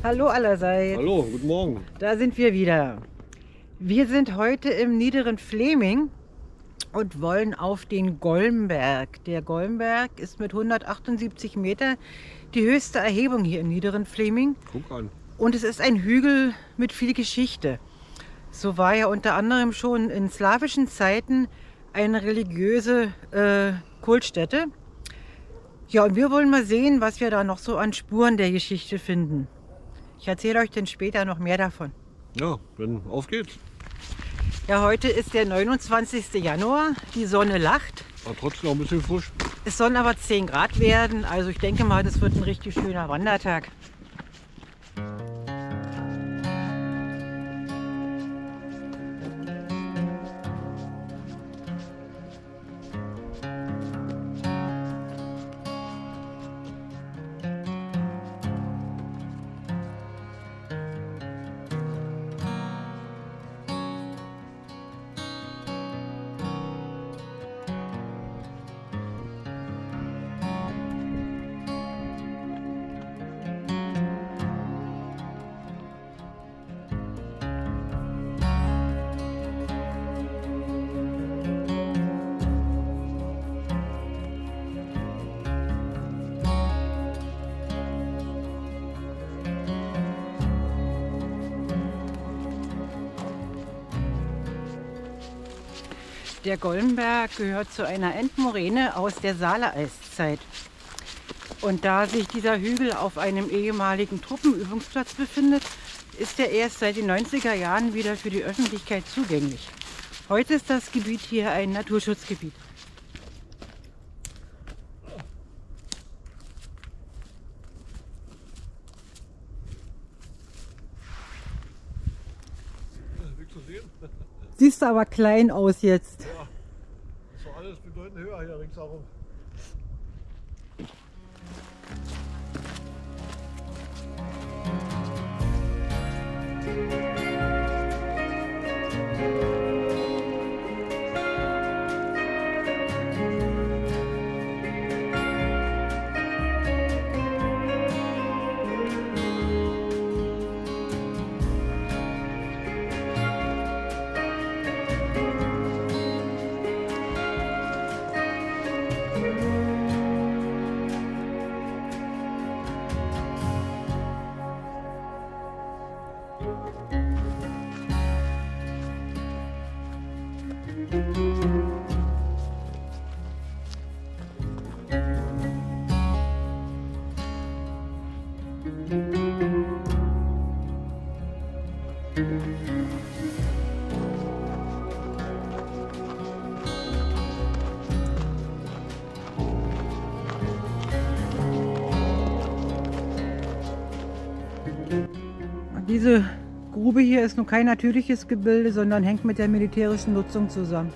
Hallo allerseits. Hallo, guten Morgen. Da sind wir wieder. Wir sind heute im Niederen Fläming und wollen auf den Golmberg. Der Golmberg ist mit 178 Meter die höchste Erhebung hier im Niederen Fläming. Guck an. Und es ist ein Hügel mit viel Geschichte. So war ja unter anderem schon in slawischen Zeiten eine religiöse Kultstätte. Ja, und wir wollen mal sehen, was wir da noch so an Spuren der Geschichte finden. Ich erzähle euch dann später noch mehr davon. Ja, dann auf geht's. Ja, heute ist der 29. Januar. Die Sonne lacht. Aber trotzdem noch ein bisschen frisch. Es sollen aber 10 Grad werden. Also ich denke mal, das wird ein richtig schöner Wandertag. Der Golmberg gehört zu einer Endmoräne aus der Saale-Eiszeit. Und da sich dieser Hügel auf einem ehemaligen Truppenübungsplatz befindet, ist er erst seit den 90er Jahren wieder für die Öffentlichkeit zugänglich. Heute ist das Gebiet hier ein Naturschutzgebiet. Nichts zu sehen. Siehst du aber klein aus jetzt. Ja, ist doch alles bedeutend höher hier ringsherum. Diese Grube hier ist nun kein natürliches Gebilde, sondern hängt mit der militärischen Nutzung zusammen.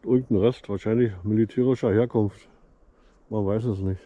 Irgendein Rest, wahrscheinlich militärischer Herkunft. Man weiß es nicht.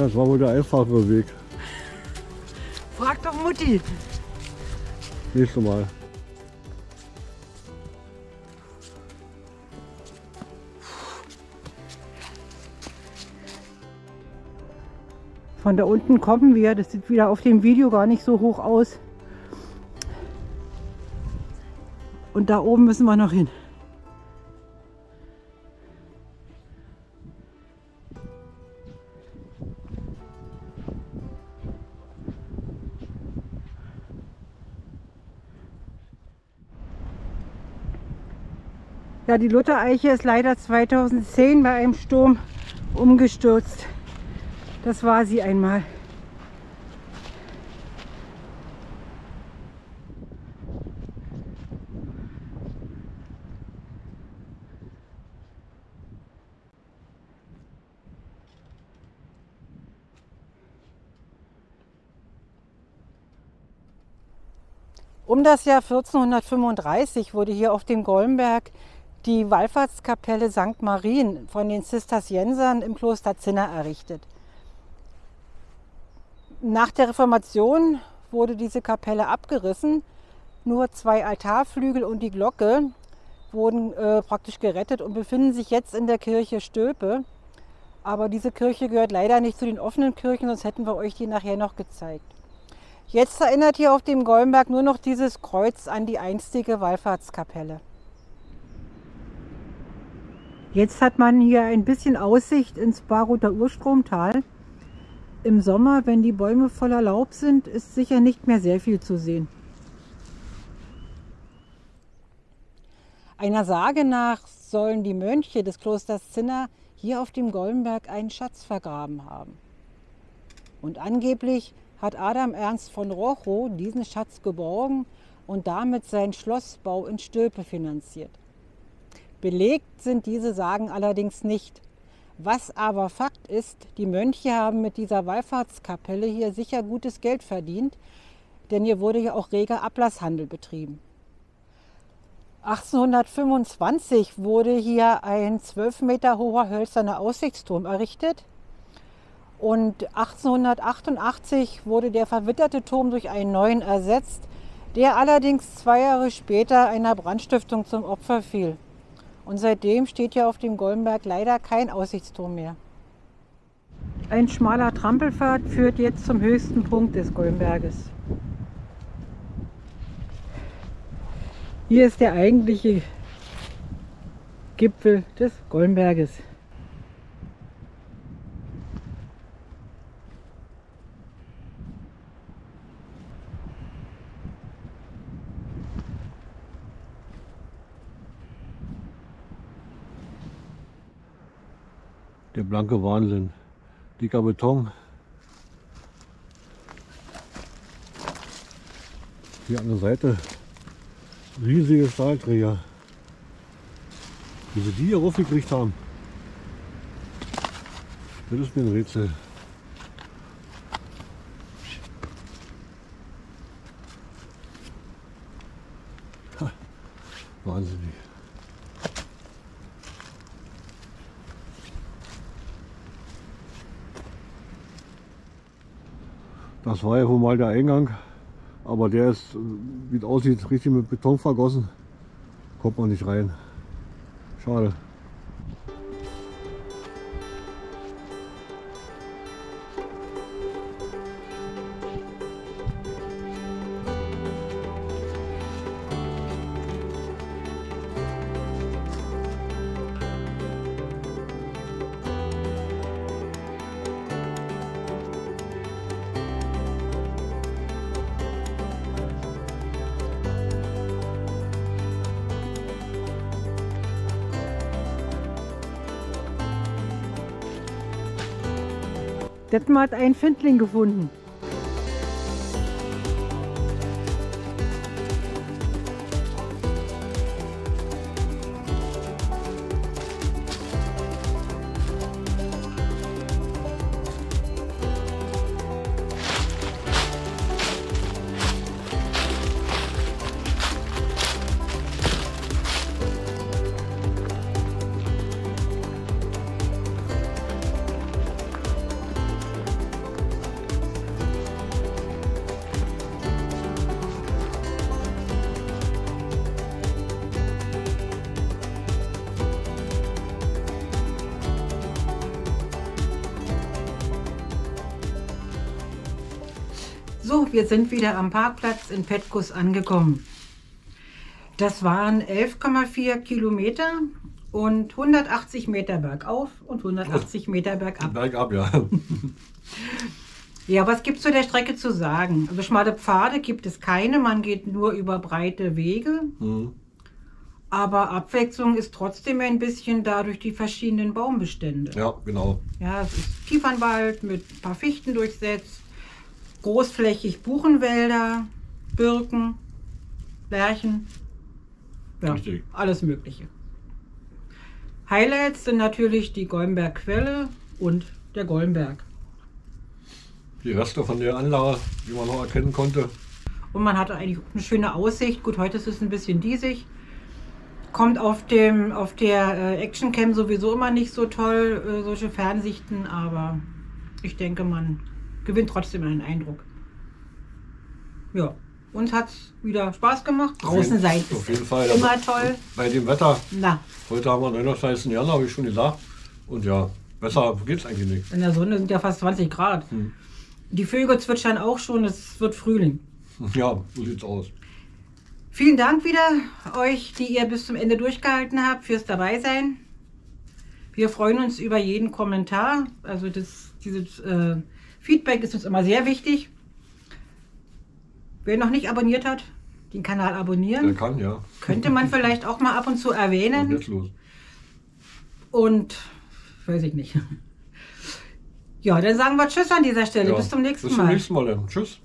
Ja, das war wohl der einfachere Weg. Frag doch Mutti. Nächstes Mal. Von da unten kommen wir, das sieht wieder auf dem Video gar nicht so hoch aus. Und da oben müssen wir noch hin. Ja, die Luthereiche ist leider 2010 bei einem Sturm umgestürzt. Das war sie einmal. Um das Jahr 1435 wurde hier auf dem Gollenberg die Wallfahrtskapelle St. Marien von den Zisterziensern im Kloster Zinna errichtet. Nach der Reformation wurde diese Kapelle abgerissen. Nur 2 Altarflügel und die Glocke wurden praktisch gerettet und befinden sich jetzt in der Kirche Stülpe. Aber diese Kirche gehört leider nicht zu den offenen Kirchen, sonst hätten wir euch die nachher noch gezeigt. Jetzt erinnert hier auf dem Gollenberg nur noch dieses Kreuz an die einstige Wallfahrtskapelle. Jetzt hat man hier ein bisschen Aussicht ins Baruther Urstromtal. Im Sommer, wenn die Bäume voller Laub sind, ist sicher nicht mehr sehr viel zu sehen. Einer Sage nach sollen die Mönche des Klosters Zinna hier auf dem Gollenberg einen Schatz vergraben haben. Und angeblich hat Adam Ernst von Rochow diesen Schatz geborgen und damit seinen Schlossbau in Stülpe finanziert. Belegt sind diese Sagen allerdings nicht. Was aber Fakt ist, die Mönche haben mit dieser Wallfahrtskapelle hier sicher gutes Geld verdient, denn hier wurde ja auch reger Ablasshandel betrieben. 1825 wurde hier ein 12 Meter hoher hölzerner Aussichtsturm errichtet und 1888 wurde der verwitterte Turm durch einen neuen ersetzt, der allerdings 2 Jahre später einer Brandstiftung zum Opfer fiel. Und seitdem steht hier auf dem Gollenberg leider kein Aussichtsturm mehr. Ein schmaler Trampelpfad führt jetzt zum höchsten Punkt des Gollenberges. Hier ist der eigentliche Gipfel des Gollenberges. Der blanke Wahnsinn. Dicker Beton. Hier an der Seite riesige Stahlträger. Wie sie die hier raufgekriegt haben, das ist mir ein Rätsel. Ha, wahnsinnig. Das war ja wohl mal der Eingang, aber der ist, wie es aussieht, richtig mit Beton vergossen. Kommt man nicht rein. Schade. Detmar hat einen Findling gefunden. So, wir sind wieder am Parkplatz in Petkus angekommen. Das waren 11,4 Kilometer und 180 Meter bergauf und 180 Meter bergab. Bergab, ja. Ja, was gibt es zu der Strecke zu sagen? Also schmale Pfade gibt es keine, man geht nur über breite Wege. Mhm. Aber Abwechslung ist trotzdem ein bisschen da durch die verschiedenen Baumbestände. Ja, genau. Ja, es ist Kiefernwald mit ein paar Fichten durchsetzt, großflächig Buchenwälder, Birken, Lärchen, ja, Richtig. alles Mögliche. Highlights sind natürlich die Golmberg-Quelle und der Golmberg. Die Reste von der Anlage, die man noch erkennen konnte. Und man hatte eigentlich eine schöne Aussicht. Gut, heute ist es ein bisschen diesig. Kommt auf der Actioncam sowieso immer nicht so toll, solche Fernsichten, aber ich denke, man gewinnt trotzdem einen Eindruck. Ja, uns hat es wieder Spaß gemacht. Draußen sein Auf jeden Fall. immer Aber toll. Bei dem Wetter, Na, heute haben wir 29. Januar, habe ich schon gesagt. Und ja, besser geht es eigentlich nicht. in der Sonne sind ja fast 20 Grad. Die Vögel zwitschern auch schon, es wird Frühling. Ja, so sieht's aus. Vielen Dank wieder euch, die ihr bis zum Ende durchgehalten habt, fürs Dabeisein. Wir freuen uns über jeden Kommentar. Also dieses Feedback ist uns immer sehr wichtig. Wer noch nicht abonniert hat, den Kanal abonnieren. Der kann, ja. Könnte man vielleicht auch mal ab und zu Was ist erwähnen. jetzt los? Und weiß ich nicht. Ja, dann sagen wir Tschüss an dieser Stelle. Ja, Bis zum nächsten Bis zum Mal. nächsten Mal dann. Tschüss.